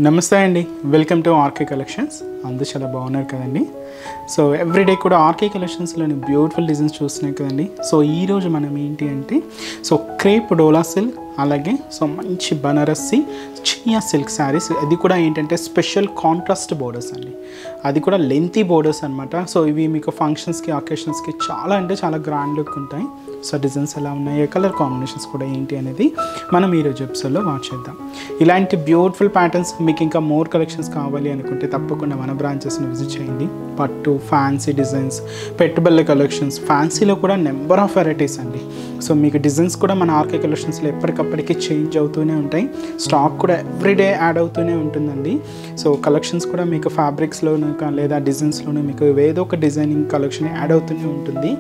నమస్తే అండి, welcome to RK collections. అందరూ చాలా బాగున్నారు కదండి. సో ఎవ్రీడే కూడా ఆర్కే కలెక్షన్స్లోని బ్యూటిఫుల్ డిజైన్స్ చూస్తున్నాయి కదండి. సో ఈరోజు మనం ఏంటి అంటే క్రేప్ డోలా సిల్క్, అలాగే మంచి బనారస్సి చినియా సిల్క్ శారీస్. అది కూడా ఏంటంటే స్పెషల్ కాంట్రాస్ట్ బోర్డర్స్ అండి, అది కూడా లెంతీ బోర్డర్స్ అనమాట. సో ఇవి మీకు ఫంక్షన్స్కి, అకేషన్స్కి చాలా అంటే చాలా గ్రాండ్ లుక్ ఉంటాయి. సో డిజైన్స్ ఎలా ఉన్నాయి, కలర్ కాంబినేషన్స్ కూడా ఏంటి అనేది మనం ఈరోజు ఎపిసోడ్లో వాచ్ చేద్దాం. ఇలాంటి బ్యూటిఫుల్ ప్యాటర్న్స్ మీకు ఇంకా మోర్ కలెక్షన్స్ కావాలి అనుకుంటే తప్పకుండా మన బ్రాంచెస్ని విజిట్ చేయండి. పట్టు, ఫ్యాన్సీ డిజైన్స్, పెట్టుబడుల కలెక్షన్స్, ఫ్యాన్సీలో కూడా నెంబర్ ఆఫ్ వెరైటీస్ అండి. సో మీకు డిజైన్స్ కూడా మన ఆర్కే కలెక్షన్స్లో ఎప్పటికప్పటికి చేంజ్ అవుతూనే ఉంటాయి. స్టాక్ కూడా ఎవ్రీడే యాడ్ అవుతూనే ఉంటుందండి. సో కలెక్షన్స్ కూడా మీకు ఫ్యాబ్రిక్స్లోనూ లేదా డిజైన్స్లోనూ మీకు ఏదో ఒక డిజైనింగ్ కలెక్షన్ యాడ్ అవుతూనే ఉంటుంది.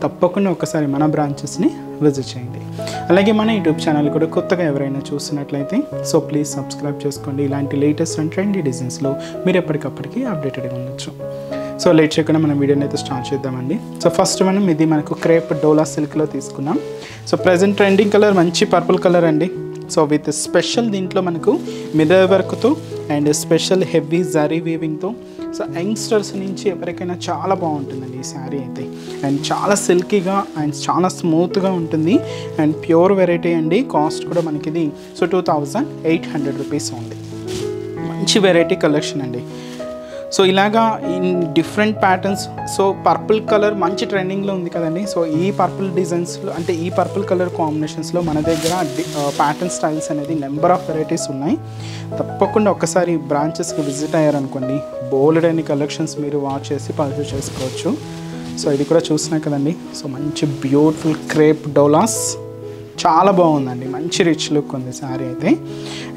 తప్పకుండా ఒకసారి మన బ్రాంచెస్ని విజిట్ చేయండి. అలాగే మన యూట్యూబ్ ఛానల్ కూడా కొత్తగా ఎవరైనా చూస్తున్నట్లయితే ప్లీజ్ సబ్స్క్రైబ్ చేసుకోండి. ఇలాంటి లేటెస్ట్ అండ్ ట్రెండీ డిజైన్స్లో మీరు ఎప్పటికప్పటికి అప్డేటెడ్గా ఉండొచ్చు. సో లేట్ చేయకుండా మనం వీడియోని అయితే స్టార్ట్ చేద్దామండి. ఫస్ట్ మనకు క్రేప్ డోలా సిల్క్లో తీసుకున్నాం. ప్రజెంట్ ట్రెండింగ్ కలర్ మంచి పర్పుల్ కలర్ అండి. విత్ స్పెషల్ దీంట్లో మనకు మిర్రర్ వర్క్తో అండ్ స్పెషల్ హెవీ జరీ వీవింగ్తో యంగ్స్టర్స్ నుంచి ఎవరికైనా చాలా బాగుంటుందండి ఈ శారీ అయితే. అండ్ చాలా సిల్కీగా అండ్ చాలా స్మూత్గా ఉంటుంది అండ్ ప్యూర్ వెరైటీ అండి. కాస్ట్ కూడా మనకి ఇది 2800 రూపీస్ ఉంది. మంచి వెరైటీ కలెక్షన్ అండి. ఇలాగా in different patterns. Purple colour మంచి ట్రెండింగ్లో ఉంది కదండి. ఈ పర్పుల్ డిజైన్స్లో అంటే ఈ పర్పుల్ కలర్ కాంబినేషన్స్లో మన దగ్గర ప్యాటర్న్ స్టైల్స్ అనేది నెంబర్ ఆఫ్ వెరైటీస్ ఉన్నాయి. తప్పకుండా ఒకసారి బ్రాంచెస్కి విజిట్ అయ్యారనుకోండి, బోల్డ్ అని కలెక్షన్స్ మీరు వాచ్ చేసి పర్చేస్ చేసుకోవచ్చు. ఇది కూడా చూసినా కదండి. మంచి బ్యూటిఫుల్ క్రేప్ డోలాస్ చాలా బాగుందండి. మంచి రిచ్ లుక్ ఉంది శారీ అయితే.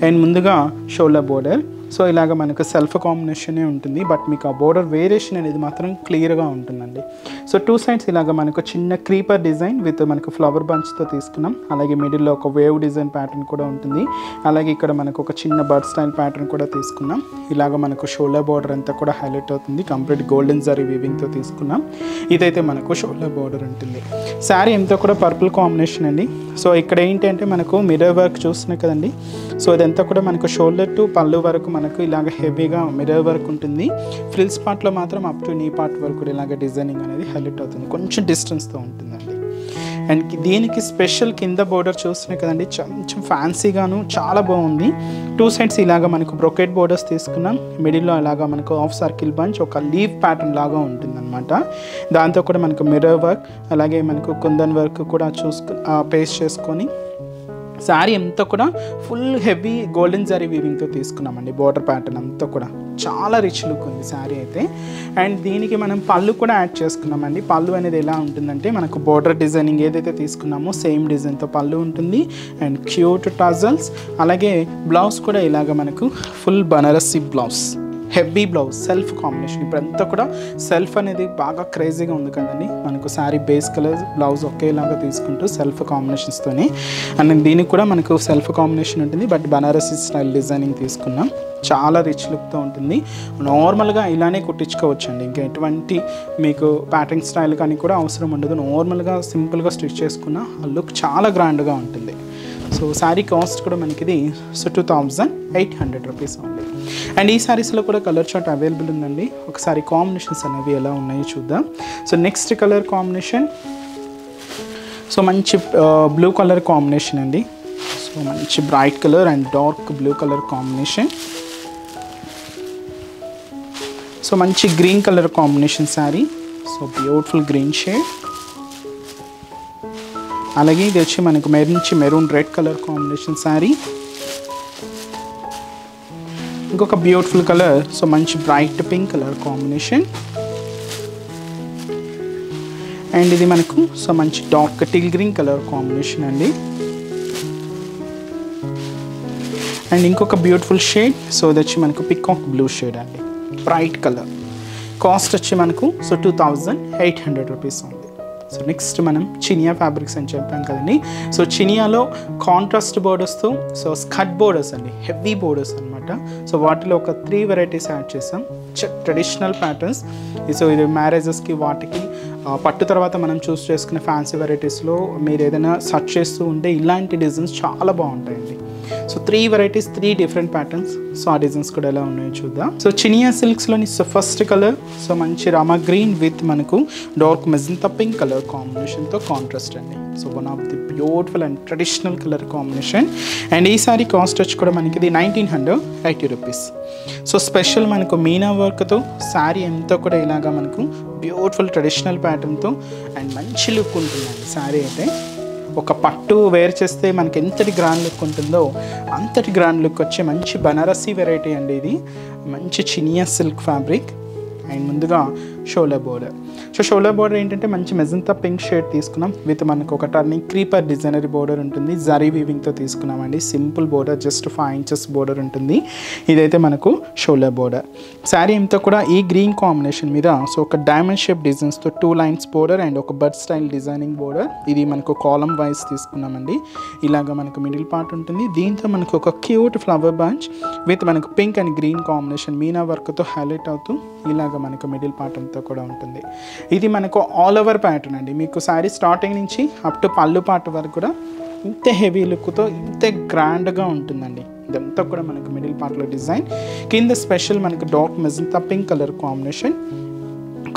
అండ్ ముందుగా షోల్డర్ బోర్డర్. ఇలాగ మనకు సెల్ఫ్ కాంబినేషనే ఉంటుంది, బట్ మీకు ఆ బోర్డర్ వేరియేషన్ అనేది మాత్రం క్లియర్గా ఉంటుందండి. టూ సైడ్స్ ఇలాగ మనకు చిన్న క్రీపర్ డిజైన్ విత్ మనకు ఫ్లవర్ బంచ్తో తీసుకున్నాం. అలాగే మిడిల్లో ఒక వేవ్ డిజైన్ ప్యాటర్న్ కూడా ఉంటుంది. అలాగే ఇక్కడ మనకు ఒక చిన్న బర్డ్ స్టైల్ ప్యాటర్న్ కూడా తీసుకున్నాం. ఇలాగ మనకు షోల్డర్ బోర్డర్ అంతా కూడా హైలైట్ అవుతుంది. కంప్లీట్ గోల్డెన్ జరీ వీవింగ్తో తీసుకున్నాం. ఇదైతే మనకు షోల్డర్ బోర్డర్ ఉంటుంది. శారీ ఎంతో కూడా పర్పుల్ కాంబినేషన్ అండి. ఇక్కడ ఏంటంటే మనకు మిర్రర్ వర్క్ చూస్తున్నాయి కదండి. ఇదంతా కూడా మనకు షోల్డర్ టు పళ్ళు వరకు మనకు ఇలాగ హెవీగా మిర్రర్ వర్క్ ఉంటుంది. ఫ్రిల్స్ పార్ట్లో మాత్రం అప్ టు నీ పార్ట్ వరకు కూడా ఇలాగ డిజైనింగ్ అనేది హైలైట్ అవుతుంది. కొంచెం డిస్టెన్స్తో ఉంటుందండి. అండ్ దీనికి స్పెషల్ కింద బోర్డర్ చూస్తున్నాయి కదండి, కొంచెం ఫ్యాన్సీగాను చాలా బాగుంది. టూ సైడ్స్ ఇలాగ మనకు బ్రొకెట్ బోర్డర్స్ తీసుకున్నాం. మిడిల్లో అలాగా మనకు హాఫ్ సర్కిల్ బంచ్ ఒక లీవ్ ప్యాటర్న్ లాగా ఉంటుందన్నమాట. దాంతో కూడా మనకు మిర్రర్ వర్క్, అలాగే మనకు కుందన్ వర్క్ కూడా పేస్ట్ చేసుకొని శారీ అంతా కూడా ఫుల్ హెవీ గోల్డెన్ జరీ వీవింగ్తో తీసుకున్నామండి. బోర్డర్ ప్యాటర్న్ అంతా కూడా చాలా రిచ్ లుక్ ఉంది శారీ అయితే. అండ్ దీనికి మనం పళ్ళు కూడా యాడ్ చేసుకున్నామండి. పళ్ళు అనేది ఎలా ఉంటుందంటే మనకు బోర్డర్ డిజైనింగ్ ఏదైతే తీసుకున్నామో సేమ్ డిజైన్తో పళ్ళు ఉంటుంది. అండ్ క్యూట్ టజల్స్, అలాగే బ్లౌజ్ కూడా ఇలాగ మనకు full Banarasi blouse, heavy blouse, self combination. ఇప్పుడంతా కూడా సెల్ఫ్ అనేది బాగా క్రేజీగా ఉంది కదండి. మనకు శారీ బేస్ కలర్, బ్లౌజ్ ఒకేలాగా తీసుకుంటూ సెల్ఫ్ కాంబినేషన్స్తోనే. అండ్ దీనికి కూడా మనకు సెల్ఫ్ కాంబినేషన్ ఉంటుంది, బట్ బనారసి స్టైల్ డిజైనింగ్ తీసుకున్నాం. చాలా రిచ్ లుక్తో ఉంటుంది. నార్మల్గా ఇలానే కుట్టించుకోవచ్చండి. ఇంకా ఎటువంటి మీకు ప్యాటర్న్ స్టైల్ కానీ కూడా అవసరం ఉండదు. నార్మల్గా సింపుల్గా స్టిచ్ చేసుకున్న ఆ లుక్ చాలా గ్రాండ్గా ఉంటుంది. శారీ కాస్ట్ కూడా మనకి ఇది 2800 రూపీస్ ఉంది. అండ్ ఈ శారీస్లో కూడా కలర్ చార్ట్ అవైలబుల్ ఉందండి. ఒకసారి కాంబినేషన్స్ అనేవి ఎలా ఉన్నాయో చూద్దాం. నెక్స్ట్ కలర్ కాంబినేషన్ మంచి బ్లూ కలర్ కాంబినేషన్ అండి. మంచి bright colour and dark blue colour combination. మంచి green colour combination sari. Beautiful green shade. అలాగే ఇది వచ్చి మనకు మంచి maroon red colour combination sari. ఇంకొక బ్యూటిఫుల్ కలర్ మంచి bright pink colour combination. And ఇది మనకు మంచి dark teal green colour combination అండి. అండ్ ఇంకొక బ్యూటిఫుల్ షేడ్ ఇది వచ్చి మనకు పికాక్ బ్లూ షేడ్ అండి, బ్రైట్ కలర్. కాస్ట్ వచ్చి మనకు 2800 రూపీస్ ఉంది. నెక్స్ట్ మనం చినియా ఫ్యాబ్రిక్స్ అని చెప్పాం కదండి. చినియాలో కాంట్రాస్ట్ బోర్డర్స్తో స్కట్ బోర్డర్స్ అండి, హెవీ బోర్డర్స్ అనమాట. వాటిలో ఒక 3 వెరైటీస్ యాడ్ చేసాం. Traditional patterns. ఇది మ్యారేజెస్కి వాటికి పట్టు తర్వాత మనం చూస్ చేసుకునే ఫ్యాన్సీ వెరైటీస్లో మీరు ఏదైనా సెర్చ్ చేస్తూ ఉంటే ఇలాంటి డిజైన్స్ చాలా బాగుంటాయండి. So 3 varieties, 3 different patterns. So ఆ డిజైన్స్ కూడా ఎలా ఉన్నాయో చూద్దాం. సో చినియా సిల్క్స్లోని సో ఫస్ట్ కలర్ సో మంచి రామా గ్రీన్ విత్ మనకు డార్క్ మెజంతా పింక్ కలర్ కాంబినేషన్తో కాంట్రాస్ట్ అండి. So one of the beautiful and traditional colour combination. And ఈ సారీ కాస్ట్ వచ్చి కూడా మనకి ఇది 1980 రూపీస్. సో స్పెషల్ మనకు మీనా వర్క్తో శారీ అంతా కూడా ఇలాగా మనకు బ్యూటిఫుల్ ట్రెడిషనల్ ప్యాటర్న్తో అండ్ మంచి లుక్ ఉంటుందండి. శారీ అయితే ఒక పట్టు వేర్ చేస్తే మనకి ఎంతటి గ్రాండ్ లుక్ ఉంటుందో అంతటి గ్రాండ్ లుక్ వచ్చే మంచి బనారసీ వెరైటీ అండి. ఇది మంచి చినియా సిల్క్ ఫ్యాబ్రిక్. అండ్ ముందుగా షోలా బోర్డర్. సో షోలా బోర్డర్ ఏంటంటే మంచి మెజంతా పింక్ షేడ్ తీసుకున్నాం విత్ మనకు ఒక టర్నింగ్ క్రీపర్ డిజైనరీ బోర్డర్ ఉంటుంది. జరీ వీవింగ్తో తీసుకున్నామండి. Simple border, just 5 inches border ఉంటుంది. ఇదైతే మనకు షోలా బోర్డర్. శారీ అంతా కూడా ఈ గ్రీన్ కాంబినేషన్ మీద సో ఒక డైమండ్ షేప్ డిజైన్స్తో 2 లైన్స్ బోర్డర్ అండ్ ఒక బర్డ్ స్టైల్ డిజైనింగ్ బోర్డర్. ఇది మనకు కాలమ్ వైజ్ తీసుకున్నామండి. ఇలాగ మనకు మిడిల్ పార్ట్ ఉంటుంది. దీంతో మనకు ఒక క్యూట్ ఫ్లవర్ బంచ్ విత్ మనకు pink and green combination Meena వర్క్తో హైలైట్ అవుతూ ఇలాగ మనకు మిడిల్ పార్ట్ అంతా కూడా ఉంటుంది. ఇది మనకు ఆల్ ఓవర్ ప్యాటర్న్ అండి. మీకు శారీ స్టార్టింగ్ నుంచి అప్ టు పళ్ళు పార్ట్ వరకు కూడా ఇంత హెవీ లుక్తో ఇంత గ్రాండ్గా ఉంటుందండి. ఇదంతా కూడా మనకు మిడిల్ పార్ట్లో డిజైన్. కింద స్పెషల్ మనకు dark magenta pink colour combination.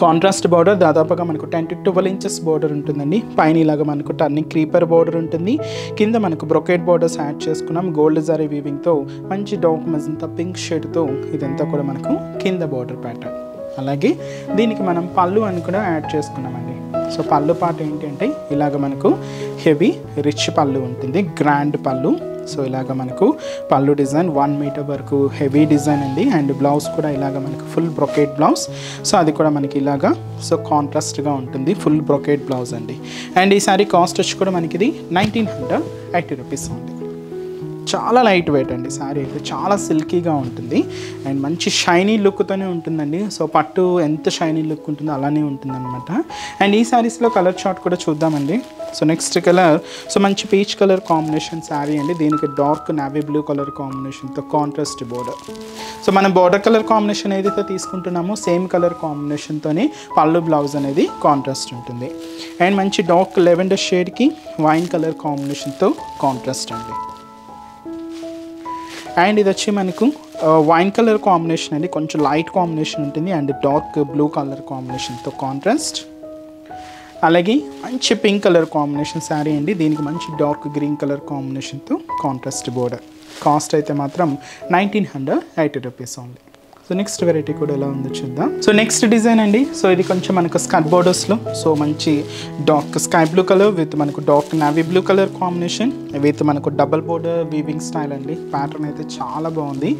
Contrast border దాదాపుగా మనకు 10 to 12 ఇంచెస్ బార్డర్ ఉంటుందండి. పైన ఇలాగా మనకు టర్నింగ్ క్రీపర్ బార్డర్ ఉంటుంది. కింద మనకు బ్రొకేట్ బార్డర్స్ యాడ్ చేసుకున్నాం గోల్డ్ జరీ వీవింగ్తో మంచి డార్క్ మెజంతా పింక్ షేడ్తో. ఇదంతా కూడా మనకు కింద బార్డర్ ప్యాటర్న్. అలాగే దీనికి మనం పళ్ళు అని కూడా యాడ్ చేసుకున్నామండి. సో పళ్ళు పార్ట్ ఏంటంటే ఇలాగ మనకు హెవీ రిచ్ పళ్ళు ఉంటుంది, గ్రాండ్ పళ్ళు. సో ఇలాగ మనకు పళ్ళు డిజైన్ 1 మీటర్ వరకు హెవీ డిజైన్ అండి. అండ్ బ్లౌజ్ కూడా ఇలాగ మనకు ఫుల్ బ్రొకేట్ బ్లౌజ్. సో అది కూడా మనకి ఇలాగా సో కాంట్రాస్ట్గా ఉంటుంది, ఫుల్ బ్రొకేట్ బ్లౌజ్ అండి. అండ్ ఈ సారీ కాస్ట్ వచ్చి కూడా మనకి ఇది 1980 రూపీస్ ఉంది. చాలా లైట్ వెయిట్ అండి. శారీ అయితే చాలా సిల్కీగా ఉంటుంది అండ్ మంచి షైనీ లుక్తోనే ఉంటుందండి. సో పట్టు ఎంత షైనీ లుక్ ఉంటుందో అలానే ఉంటుందన్నమాట. అండ్ ఈ శారీస్లో కలర్ చార్ట్ కూడా చూద్దామండి. సో నెక్స్ట్ కలర్ సో మంచి పీచ్ కలర్ కాంబినేషన్ శారీ అండి. దీనికి డార్క్ నావీ బ్లూ కలర్ కాంబినేషన్తో కాంట్రాస్ట్ బోర్డర్. సో మనం బోర్డర్ కలర్ కాంబినేషన్ ఏదైతే తీసుకుంటున్నామో సేమ్ కలర్ కాంబినేషన్తోనే పళ్ళు బ్లౌజ్ అనేది కాంట్రాస్ట్ ఉంటుంది. అండ్ మంచి డార్క్ లెవెండర్ షేడ్కి వైన్ కలర్ కాంబినేషన్తో కాంట్రాస్ట్ అండి. అండ్ ఇది వచ్చి మనకు వైన్ కలర్ కాంబినేషన్ అండి. కొంచెం లైట్ కాంబినేషన్ ఉంటుంది అండ్ డార్క్ బ్లూ కలర్ కాంబినేషన్తో కాంట్రాస్ట్. అలాగే మంచి పింక్ కలర్ కాంబినేషన్ శారీ అండి. దీనికి మంచి డార్క్ గ్రీన్ కలర్ కాంబినేషన్తో కాంట్రాస్ట్ బోర్డర్. కాస్ట్ అయితే మాత్రం 1980 rupees only. So next variety కూడా ఎలా ఉందో చూద్దాం. సో నెక్స్ట్ డిజైన్ అండి. సో ఇది కొంచెం మనకు స్కట్ బోర్డర్స్లో సో మంచి dark sky blue colour with మనకు dark navy blue colour combination with మనకు డబల్ బోర్డర్ వీవింగ్ స్టైల్ అండి. ప్యాటర్న్ అయితే చాలా బాగుంది.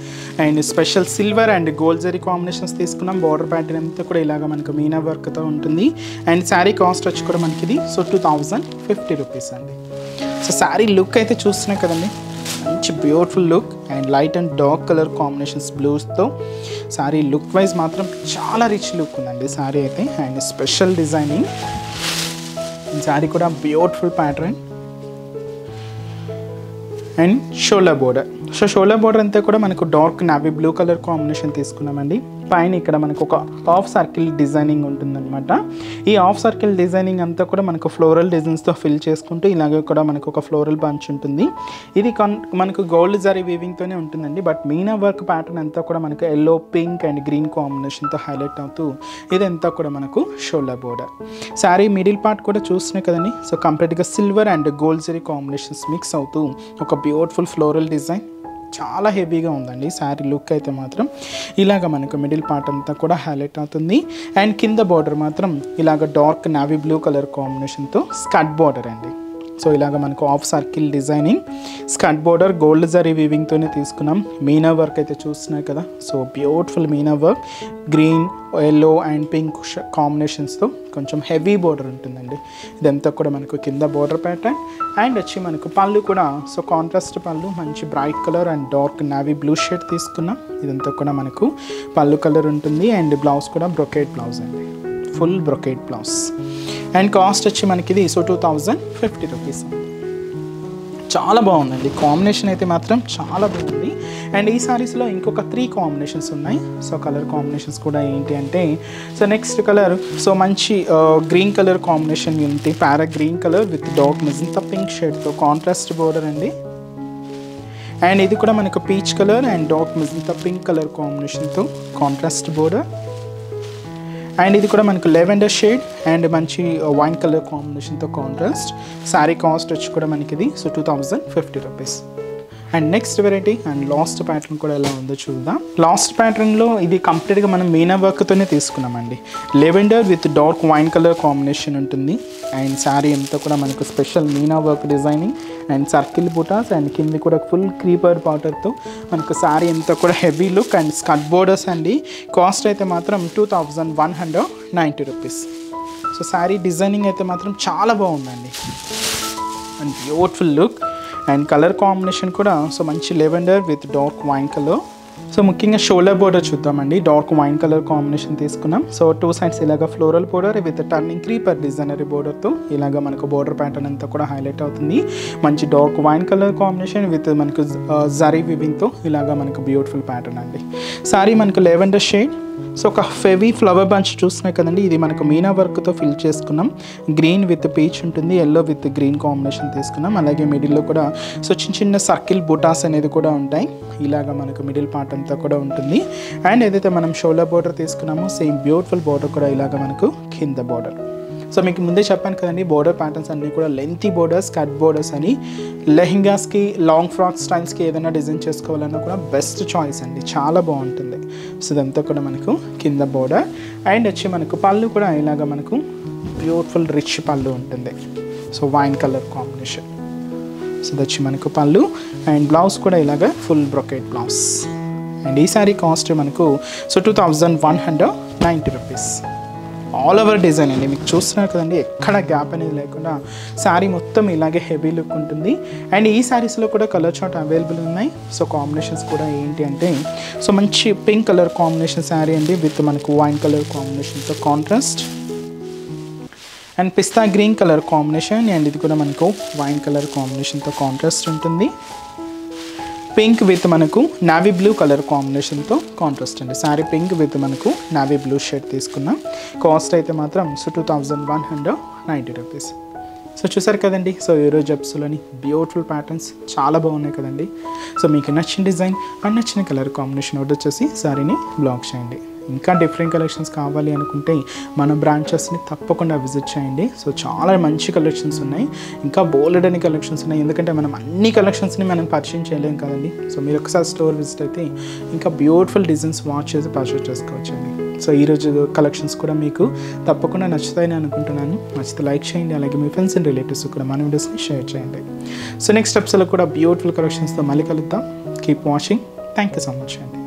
And special silver and gold zari combinations తీసుకున్నాం. బార్డర్ ప్యాటర్న్ అంతా కూడా ఇలాగ మనకు మీనా వర్క్తో ఉంటుంది. అండ్ శారీ కాస్ట్ వచ్చి కూడా మనకి ఇది సో 2050 రూపీస్ అండి. సో శారీ లుక్ అయితే చూస్తున్నాయి కదండి, మంచి beautiful look and light and dark colour combinations బ్లూస్తో శారీ లుక్ వైజ్ మాత్రం చాలా రిచ్ లుక్ ఉందండి శారీ అయితే. And special designing. శారీ కూడా బ్యూటిఫుల్ ప్యాటర్న్ అండ్ షోలా బోర్డర్. సో షోలా బోర్డర్ అంతా కూడా మనకు dark navy blue colour combination తీసుకున్నామండి. పైన ఇక్కడ మనకు ఒక హాఫ్ సర్కిల్ డిజైనింగ్ ఉంటుందన్నమాట. ఈ హాఫ్ సర్కిల్ డిజైనింగ్ అంతా కూడా మనకు ఫ్లోరల్ డిజైన్స్తో ఫిల్ చేసుకుంటూ ఇలాగే కూడా మనకు ఒక ఫ్లోరల్ బంచ్ ఉంటుంది. ఇది మనకు గోల్డ్ జరీ వీవింగ్తోనే ఉంటుందండి. బట్ మీనా వర్క్ ప్యాటర్న్ అంతా కూడా మనకు ఎల్లో, పింక్ అండ్ గ్రీన్ కాంబినేషన్తో హైలైట్ అవుతూ ఇదంతా కూడా మనకు షోలా బోర్డర్. శారీ మిడిల్ పార్ట్ కూడా చూస్తున్నాయి కదండి. సో కంప్లీట్గా silver and gold zari combinations mix అవుతూ ఒక బ్యూటిఫుల్ ఫ్లోరల్ డిజైన్. చాలా హెవీగా ఉందండి శారీ లుక్ అయితే మాత్రం. ఇలాగ మనకు మిడిల్ పార్ట్ అంతా కూడా హైలైట్ అవుతుంది. అండ్ కింద బార్డర్ మాత్రం ఇలాగ డార్క్ నావీ బ్లూ కలర్ కాంబినేషన్తో స్కట్ బార్డర్ అండి. సో ఇలాగ మనకు half circle designing, skirt border gold zari వీవింగ్తోనే తీసుకున్నాం. మీనా వర్క్ అయితే చూస్తున్నాయి కదా. So beautiful meena work, green, yellow and pink కాంబినేషన్స్తో కొంచెం హెవీ బోర్డర్ ఉంటుందండి. ఇదంతా కూడా మనకు కింద బోర్డర్ ప్యాటర్న్. అండ్ వచ్చి మనకు పళ్ళు కూడా సో కాంట్రాస్ట్ పళ్ళు, మంచి bright colour and dark navy blue shade తీసుకున్నాం. ఇదంతా కూడా మనకు పళ్ళు కలర్ ఉంటుంది. అండ్ బ్లౌజ్ కూడా బ్రొకేట్ బ్లౌజ్ అండి, full brocade blouse. And cost వచ్చి మనకి ఇది సో 2050 రూపీస్. చాలా బాగుందండి కాంబినేషన్ అయితే మాత్రం చాలా బాగుంది. అండ్ ఈ సారీస్లో ఇంకొక 3 కాంబినేషన్స్ ఉన్నాయి. సో కలర్ కాంబినేషన్స్ కూడా ఏంటి అంటే సో నెక్స్ట్ కలర్ సో మంచి గ్రీన్ కలర్ కాంబినేషన్ ఉంది. Parrot green colour with dark magenta pink షేడ్తో కాంట్రాస్ట్ బోర్డర్ అండి. అండ్ ఇది కూడా మనకు peach colour and dark magenta pink colour కాంబినేషన్తో కాంట్రాస్ట్ బోర్డర్. అండ్ ఇది కూడా మనకు లెవెండర్ షేడ్ అండ్ మంచి వైన్ కలర్ కాంబినేషన్తో కాంట్రాస్ట్. శారీ కాస్ట్ వచ్చి కూడా మనకి ఇది 2050 rupees. And next variety and last pattern కూడా ఎలా ఉందో చూద్దాం. లాస్ట్ ప్యాటర్న్లో ఇది కంప్లీట్గా మనం మీనా వర్క్తోనే తీసుకున్నామండి. Lavender with dark wine colour combination ఉంటుంది. అండ్ శారీ అంతా కూడా మనకు special Meena work designing and circle butas and కింద కూడా ఫుల్ క్రీపర్ బార్డర్తో మనకు శారీ అంతా కూడా heavy look and skirt borders అండి. కాస్ట్ అయితే మాత్రం 2190 రూపీస్. సో శారీ డిజైనింగ్ అయితే మాత్రం చాలా బాగుందండి and beautiful look. And colour combination కూడా సో మంచి lavender with dark wine colour. So ముఖ్యంగా షోల్డర్ బోర్డర్ చూద్దామండి. డార్క్ వైన్ కలర్ కాంబినేషన్ తీసుకున్నాం. సో 2 సైడ్స్ ఇలాగ floral border with turning creeper designery బోర్డర్తో ఇలాగ మనకు బోర్డర్ ప్యాటర్న్ అంతా కూడా హైలైట్ అవుతుంది. మంచి dark wine colour combination with మనకు జరీ వివింగ్తో ఇలాగ మనకు బ్యూటిఫుల్ ప్యాటర్న్ అండి. సారీ మనకు లెవెండర్ షేడ్. సో ఒక హెవీ ఫ్లవర్ బంచ్ చూస్తున్నాయి కదండి, ఇది మనకు మీనా వర్క్తో ఫిల్ చేసుకున్నాం. గ్రీన్ విత్ పీచ్ ఉంటుంది, ఎల్లో విత్ గ్రీన్ కాంబినేషన్ తీసుకున్నాం. అలాగే మిడిల్లో కూడా సో చిన్న చిన్న సర్కిల్ బుటాస్ అనేది కూడా ఉంటాయి. ఇలాగ మనకు మిడిల్ పార్ట్ అంతా కూడా ఉంటుంది. అండ్ ఏదైతే మనం షోల్డర్ బోర్డర్ తీసుకున్నామో సేమ్ బ్యూటిఫుల్ బోర్డర్ కూడా ఇలాగ మనకు కింద బోర్డర్. సో మీకు ముందే చెప్పాను కదండి, బోర్డర్ ప్యాటర్న్స్ అన్నీ కూడా లెంతీ బోర్డర్స్, కట్ బోర్డర్స్ అని. లెహెంగాస్కి, లాంగ్ ఫ్రాక్ స్టైల్స్కి ఏదైనా డిజైన్ చేసుకోవాలన్నా కూడా బెస్ట్ చాయిస్ అండి, చాలా బాగుంటుంది. సో ఇదంతా కూడా మనకు కింద బోర్డర్. అండ్ వచ్చి మనకు పళ్ళు కూడా ఇలాగ మనకు బ్యూటిఫుల్ రిచ్ పళ్ళు ఉంటుంది. So wine colour combination. So ఇది వచ్చి మనకు పళ్ళు. అండ్ బ్లౌజ్ కూడా ఇలాగ ఫుల్ బ్రొకెట్ బ్లౌజ్. అండ్ ఈ సారీ కాస్ట్ మనకు so 2190 rupees. All over design అండి, మీకు చూస్తున్నారు కదండి, ఎక్కడ గ్యాప్ అనేది లేకుండా శారీ మొత్తం ఇలాగే హెవీ లుక్ ఉంటుంది. అండ్ ఈ శారీస్లో కూడా కలర్ చార్ట్ అవైలబుల్ ఉన్నాయి. సో కాంబినేషన్స్ కూడా ఏంటి అంటే సో మంచి పింక్ కలర్ కాంబినేషన్ శారీ అండి విత్ మనకు వైన్ కలర్ కాంబినేషన్తో contrast. And pista green colour combination. And ఇది కూడా మనకు వైన్ కలర్ కాంబినేషన్తో కాంట్రాస్ట్ ఉంటుంది. పింక్ విత్ మనకు నావీ బ్లూ కలర్ కాంబినేషన్తో కాంట్రాస్ట్ అండి. శారీ పింక్ విత్ మనకు నావీ బ్లూ షేడ్ తీసుకున్నాం. కాస్ట్ అయితే మాత్రం సో 2190 రూపీస్. సో చూసారు కదండి, సో ఈరోజు ఎపిసోడ్లోని బ్యూటిఫుల్ ప్యాటర్న్స్ చాలా బాగున్నాయి కదండి. సో మీకు నచ్చిన డిజైన్ అండ్ నచ్చిన కలర్ కాంబినేషన్ ఆర్డర్ చేసి శారీని బ్లాక్ చేయండి. ఇంకా డిఫరెంట్ కలెక్షన్స్ కావాలి అనుకుంటే మన బ్రాంచెస్ని తప్పకుండా విజిట్ చేయండి. సో చాలా మంచి కలెక్షన్స్ ఉన్నాయి, ఇంకా బోల్డ్ అని కలెక్షన్స్ ఉన్నాయి. ఎందుకంటే మనం అన్ని కలెక్షన్స్ని మనం పరిచయం చేయలేం కదండి. సో మీరు ఒకసారి స్టోర్ విజిట్ అయితే ఇంకా బ్యూటిఫుల్ డిజైన్స్ వాచ్ చేసి పర్చేస్ చేసుకోవచ్చండి. సో ఈరోజు కలెక్షన్స్ కూడా మీకు తప్పకుండా నచ్చుతాయని అనుకుంటున్నాను. నచ్చితే లైక్ చేయండి, అలాగే మీ ఫ్రెండ్స్ అండ్ రిలేటివ్స్ కూడా మన వీడియోస్ని షేర్ చేయండి. సో నెక్స్ట్ ఎపిసోడ్లో కూడా బ్యూటిఫుల్ కలెక్షన్స్తో మళ్ళీ కలుద్దాం. Keep watching. Thank you so much అండి.